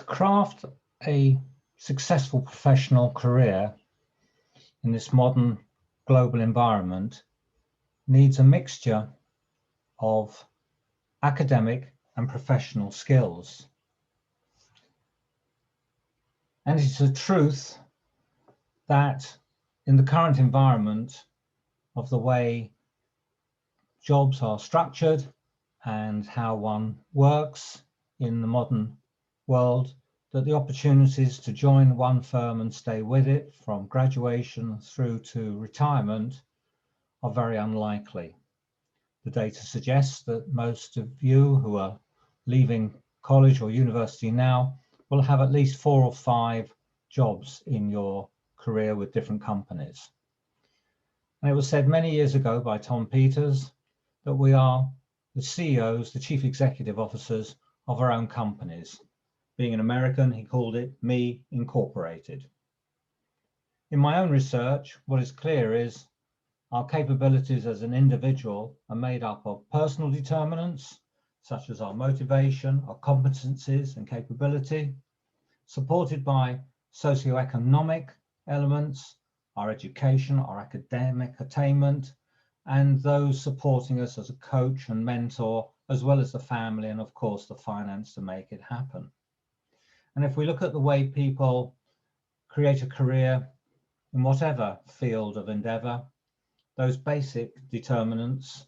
To craft a successful professional career in this modern global environment needs a mixture of academic and professional skills. And it's a truth that in the current environment of the way jobs are structured and how one works in the modern world, that the opportunities to join one firm and stay with it from graduation through to retirement are very unlikely. The data suggests that most of you who are leaving college or university now will have at least 4 or 5 jobs in your career with different companies. And it was said many years ago by Tom Peters that we are the CEOs, the chief executive officers of our own companies. Being an American, he called it Me Incorporated. In my own research, what is clear is our capabilities as an individual are made up of personal determinants, such as our motivation, our competencies and capability, supported by socioeconomic elements, our education, our academic attainment, and those supporting us as a coach and mentor, as well as the family and of course the finance to make it happen. And if we look at the way people create a career in whatever field of endeavor, those basic determinants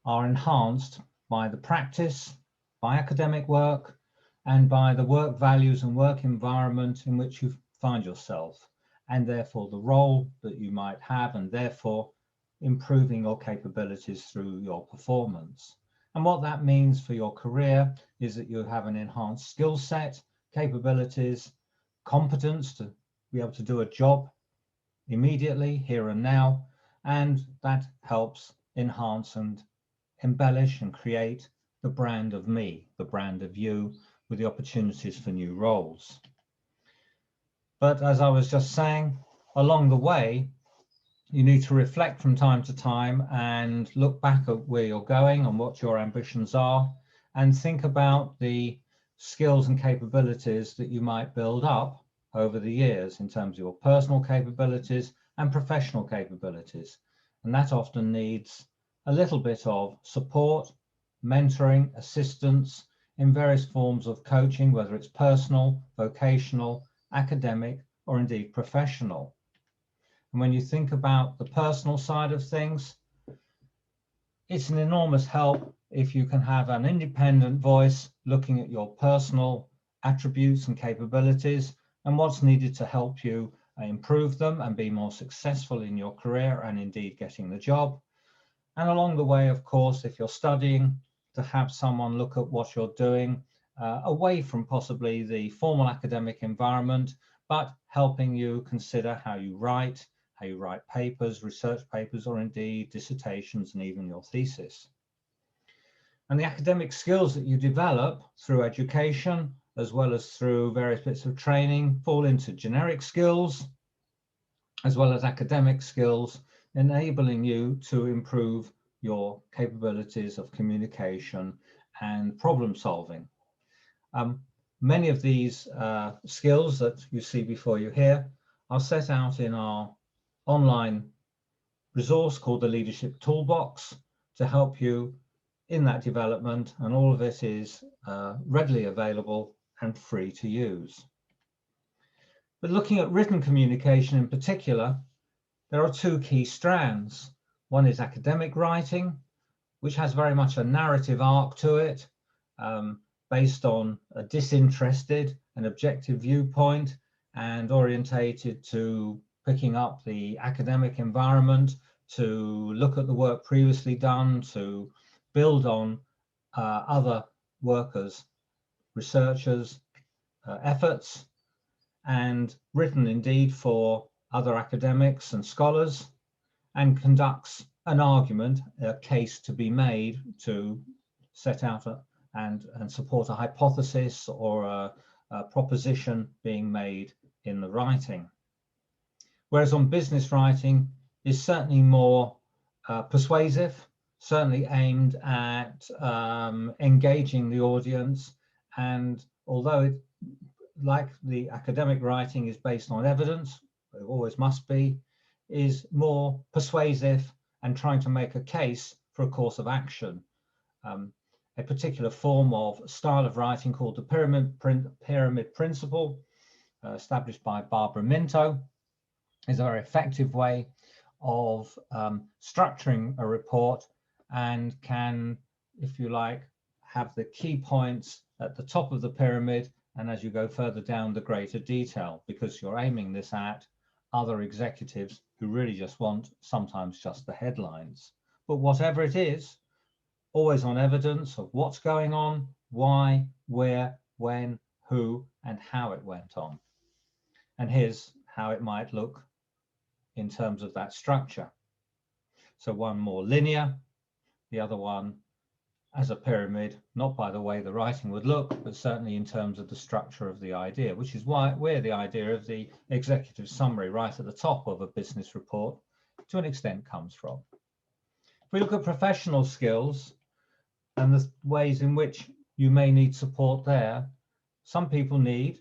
are enhanced by the practice, by academic work, and by the work values and work environment in which you find yourself, and therefore the role that you might have, and therefore improving your capabilities through your performance. And what that means for your career is that you have an enhanced skill set, capabilities, competence to be able to do a job immediately, here and now, and that helps enhance and embellish and create the brand of me, the brand of you, with the opportunities for new roles. But as I was just saying, along the way, you need to reflect from time to time and look back at where you're going and what your ambitions are, and think about the skills and capabilities that you might build up over the years in terms of your personal capabilities and professional capabilities. And that often needs a little bit of support, mentoring, assistance in various forms of coaching, whether it's personal, vocational, academic, or indeed professional. And when you think about the personal side of things, it's an enormous help if you can have an independent voice looking at your personal attributes and capabilities and what's needed to help you improve them and be more successful in your career and indeed getting the job. And along the way, of course, if you're studying, to have someone look at what you're doing away from possibly the formal academic environment, but helping you consider how you write papers, research papers, or indeed dissertations and even your thesis. And the academic skills that you develop through education, as well as through various bits of training, fall into generic skills, as well as academic skills, enabling you to improve your capabilities of communication and problem solving. Many of these skills that you see before you here are set out in our online resource called the Leadership Toolbox to help you in that development, and all of it is readily available and free to use. But looking at written communication in particular, there are 2 key strands. One is academic writing, which has very much a narrative arc to it, based on a disinterested and objective viewpoint and orientated to picking up the academic environment, to look at the work previously done, to build on other workers, researchers' efforts, and written indeed for other academics and scholars, and conducts an argument, a case to be made to set out and support a hypothesis or a proposition being made in the writing. Whereas on business writing is certainly more persuasive, certainly aimed at engaging the audience, and although it like the academic writing is based on evidence, it always must be, is more persuasive and trying to make a case for a course of action. A particular form of style of writing called the pyramid principle, established by Barbara Minto, is a very effective way of structuring a report and can, if you like, have the key points at the top of the pyramid, and as you go further down, the greater detail, because you're aiming this at other executives who really just want sometimes just the headlines. But whatever it is, always on evidence of what's going on, why, where, when, who, and how it went on. And here's how it might look in terms of that structure. So one more linear, the other one as a pyramid, not by the way the writing would look, but certainly in terms of the structure of the idea, which is where the idea of the executive summary right at the top of a business report to an extent comes from. If we look at professional skills and the ways in which you may need support there, some people need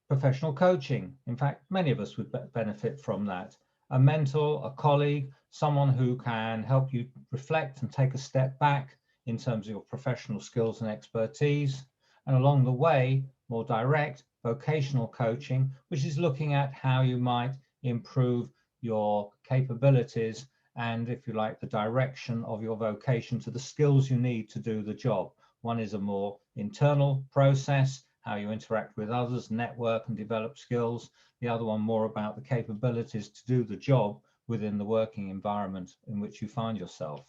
professional coaching. In fact, many of us would benefit from that. A mentor, a colleague, someone who can help you reflect and take a step back in terms of your professional skills and expertise. And along the way, more direct vocational coaching, which is looking at how you might improve your capabilities and, if you like, the direction of your vocation to the skills you need to do the job. One is a more internal process, how you interact with others, network and develop skills. The other one more about the capabilities to do the job within the working environment in which you find yourself.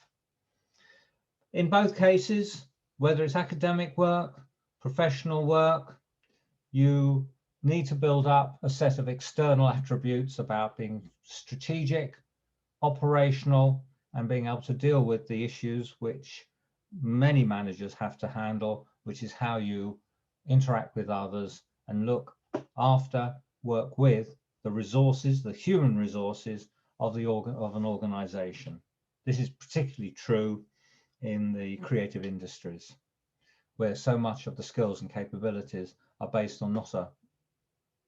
In both cases, whether it's academic work, professional work, you need to build up a set of external attributes about being strategic, operational, and being able to deal with the issues which many managers have to handle, which is how you interact with others and look after, work with the resources, the human resources of an organization. This is particularly true in the creative industries, where so much of the skills and capabilities are based on not a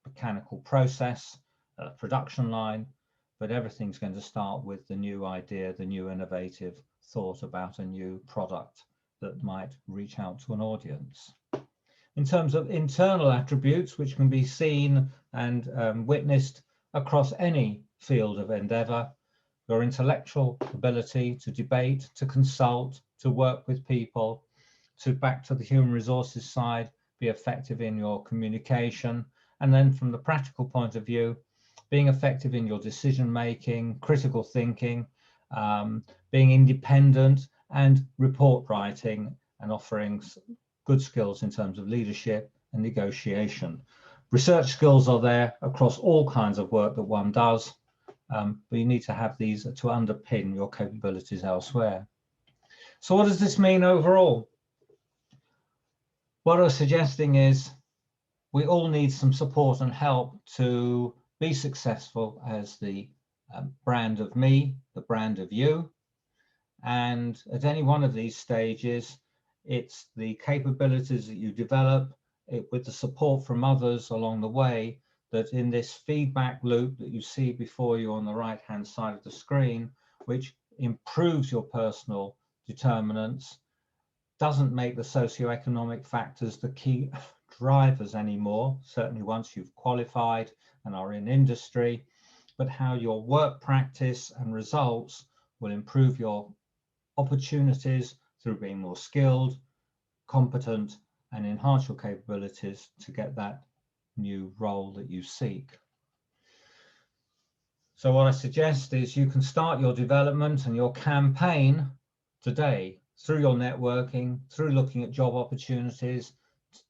mechanical process, a production line, but everything's going to start with the new idea, the new innovative thought about a new product that might reach out to an audience. In terms of internal attributes, which can be seen and witnessed across any field of endeavor, your intellectual ability to debate, to consult, to work with people, to back to the human resources side, be effective in your communication. And then from the practical point of view, being effective in your decision making, critical thinking, being independent, and report writing and offering good skills in terms of leadership and negotiation. Research skills are there across all kinds of work that one does, but you need to have these to underpin your capabilities elsewhere. So what does this mean overall? What I was suggesting is we all need some support and help to be successful as the brand of me, the brand of you. And at any one of these stages, it's the capabilities that you develop with the support from others along the way, that in this feedback loop that you see before you on the right-hand side of the screen, which improves your personal determinants, doesn't make the socioeconomic factors the key drivers anymore, certainly once you've qualified and are in industry, but how your work practice and results will improve your opportunities through being more skilled, competent, and enhance your capabilities to get that new role that you seek. So what I suggest is you can start your development and your campaign today through your networking, through looking at job opportunities,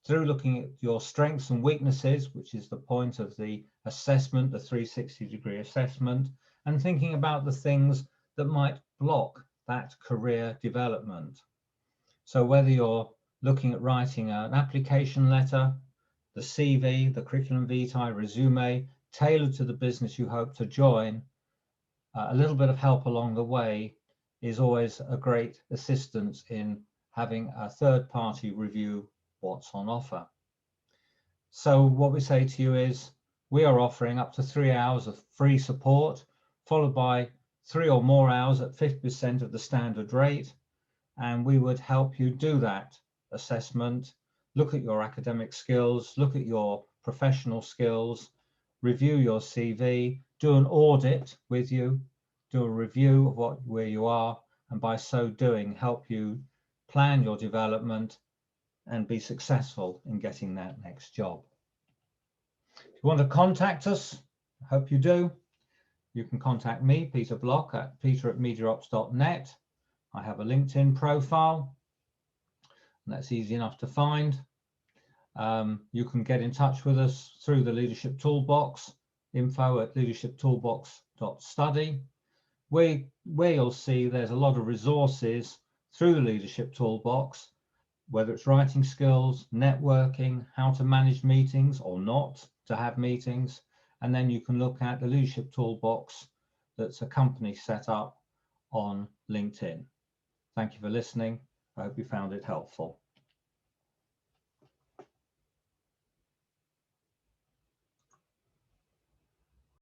through looking at your strengths and weaknesses, which is the point of the assessment, the 360-degree assessment, and thinking about the things that might block that career development. So whether you're looking at writing an application letter, the CV, the curriculum vitae, resume, tailored to the business you hope to join, a little bit of help along the way is always a great assistance in having a third party review what's on offer. So what we say to you is we are offering up to 3 hours of free support, followed by 3 or more hours at 50% of the standard rate. And we would help you do that assessment, look at your academic skills, look at your professional skills, review your CV, do an audit with you, do a review of where you are, and by so doing, help you plan your development and be successful in getting that next job. If you want to contact us, I hope you do, you can contact me, Peter Block, at peter@mediaops.net. I have a LinkedIn profile, and that's easy enough to find. You can get in touch with us through the Leadership Toolbox, info@leadershiptoolbox.study, where you'll see there's a lot of resources through the Leadership Toolbox, whether it's writing skills, networking, how to manage meetings or not to have meetings. And then you can look at the Leadership Toolbox that's a company set up on LinkedIn. Thank you for listening. I hope you found it helpful.